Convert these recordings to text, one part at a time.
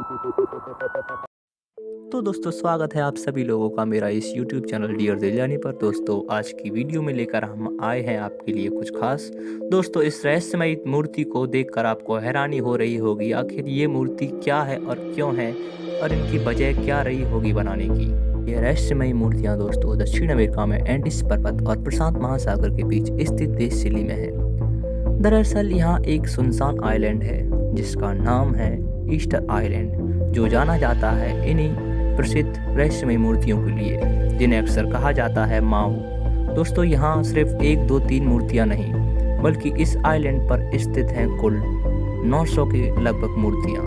तो दोस्तों स्वागत है आप सभी लोगों का मेरा इस YouTube चैनल डियर दिलजानी पर। दोस्तों आज की वीडियो में लेकर हम आए हैं आपके लिए कुछ खास। दोस्तों इस रहस्यमयी मूर्ति को देखकर आपको हैरानी हो रही होगी, आखिर ये मूर्ति क्या है और क्यों है और इनकी वजह क्या रही होगी बनाने की। ये रहस्यमयी मूर्तियाँ दोस्तों दक्षिण अमेरिका में एंडीज पर्वत और प्रशांत महासागर के बीच स्थित देश चिली में है। दरअसल यहाँ एक सुनसान आइलैंड है जिसका नाम है ईस्टर आइलैंड, जो जाना जाता है इन्हीं प्रसिद्ध रहस्यमयी मूर्तियों के लिए जिन्हें अक्सर कहा जाता है माऊ। दोस्तों यहाँ सिर्फ 1, 2, 3 मूर्तियाँ नहीं बल्कि इस आइलैंड पर स्थित हैं कुल 900 के लगभग मूर्तियाँ,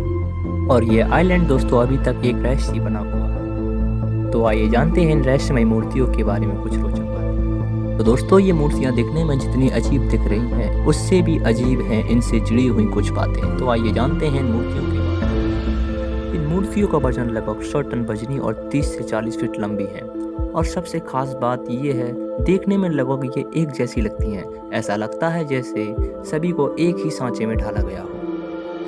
और ये आइलैंड दोस्तों अभी तक एक रहस्य बना हुआ है। तो आइए जानते हैं इन रहस्यमयी मूर्तियों के बारे में कुछ रोचक बातें। तो दोस्तों ये मूर्तियाँ दिखने में जितनी अजीब दिख रही हैं उससे भी अजीब हैं इनसे जुड़ी हुई कुछ बातें। तो आइए जानते हैं इन मूर्तियों के बारे में। इन मूर्तियों का वजन लगभग 100 टन वजनी और 30 से 40 फीट लंबी है, और सबसे खास बात ये है देखने में लगभग ये एक जैसी लगती हैं। ऐसा लगता है जैसे सभी को एक ही सांचे में ढाला गया हो।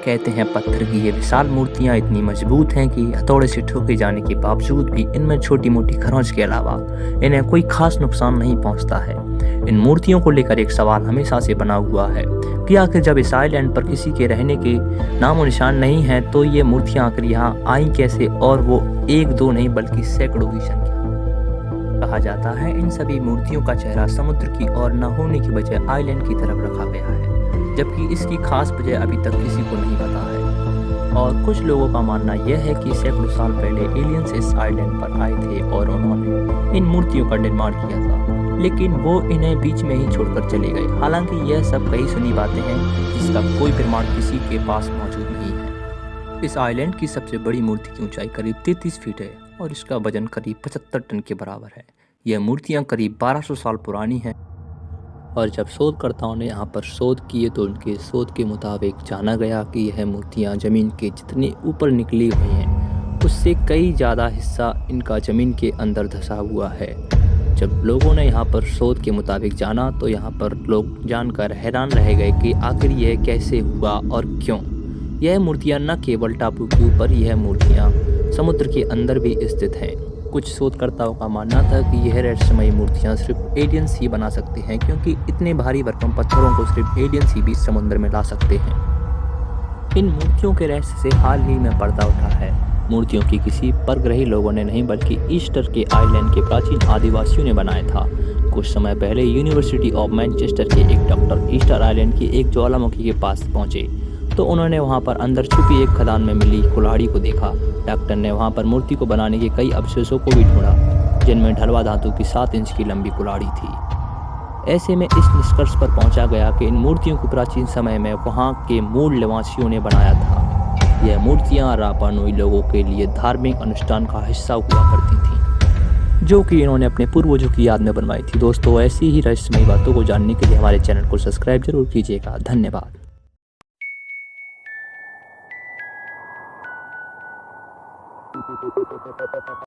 कहते हैं पत्थर की ये विशाल मूर्तियाँ इतनी मजबूत हैं कि हथौड़े से ठोके जाने के बावजूद भी इनमें छोटी मोटी खरोंच के अलावा इन्हें कोई खास नुकसान नहीं पहुंचता है। इन मूर्तियों को लेकर एक सवाल हमेशा से बना हुआ है कि आखिर जब इस आइलैंड पर किसी के रहने के नामो निशान नहीं है तो ये मूर्तियाँ आखिर यहाँ आई कैसे, और वो 1, 2 नहीं बल्कि सैकड़ों की संख्या। कहा जाता है इन सभी मूर्तियों का चेहरा समुद्र की ओर न होने की बजाय आइलैंड की तरफ रखा गया है, जबकि इसकी खास वजह अभी तक किसी को नहीं पता है। और कुछ लोगों का मानना यह है कि सैकड़ों साल पहले एलियंस इस आइलैंड पर आए थे और उन्होंने इन मूर्तियों का निर्माण किया था, लेकिन वो इन्हें बीच में ही छोड़कर चले गए। हालांकि यह सब कई सुनी बातें हैं जिसका कोई प्रमाण किसी के पास मौजूद नहीं है। इस आइलैंड की सबसे बड़ी मूर्ति की ऊंचाई करीब 33 फीट है और इसका वजन करीब 75 टन के बराबर है। यह मूर्तियाँ करीब 1200 साल पुरानी हैं, और जब शोधकर्ताओं ने यहाँ पर शोध किए तो उनके शोध के मुताबिक जाना गया कि यह मूर्तियाँ ज़मीन के जितने ऊपर निकली हुई हैं उससे कई ज़्यादा हिस्सा इनका ज़मीन के अंदर धंसा हुआ है। जब लोगों ने यहाँ पर शोध के मुताबिक जाना तो यहाँ पर लोग जानकर हैरान रह गए कि आखिर यह कैसे हुआ और क्यों। यह मूर्तियाँ न केवल टापू के ऊपर, यह मूर्तियाँ समुद्र के अंदर भी स्थित हैं। कुछ शोधकर्ताओं का मानना था कि यह रहस्यमयी मूर्तियाँ सिर्फ एलियंस ही बना सकते हैं, क्योंकि इतने भारी भरकम पत्थरों को सिर्फ एलियंस ही बीच समुद्र में ला सकते हैं। इन मूर्तियों के रहस्य से हाल ही में पर्दा उठा है। मूर्तियों की किसी परग्रही लोगों ने नहीं बल्कि ईस्टर के आइलैंड के प्राचीन आदिवासियों ने बनाया था। कुछ समय पहले यूनिवर्सिटी ऑफ मैनचेस्टर के एक डॉक्टर ईस्टर आइलैंड की एक ज्वालामुखी के पास पहुंचे तो उन्होंने वहां पर अंदर छुपी एक खदान में मिली कुल्हाड़ी को देखा। डॉक्टर ने वहां पर मूर्ति को बनाने के कई अवशेषों को भी ढूंढा जिनमें ढलवा धातु की 7 इंच की लंबी कुल्हाड़ी थी। ऐसे में इस निष्कर्ष पर पहुंचा गया कि इन मूर्तियों को प्राचीन समय में वहां के मूल निवासियों ने बनाया था। यह मूर्तियां रापा नुई लोगों के लिए धार्मिक अनुष्ठान का हिस्सा हुआ करती थीं, जो कि इन्होंने अपने पूर्वजों की याद में बनवाई थी। दोस्तों ऐसी ही रहस्यमयी बातों को जानने के लिए हमारे चैनल को सब्सक्राइब जरूर कीजिएगा। धन्यवाद।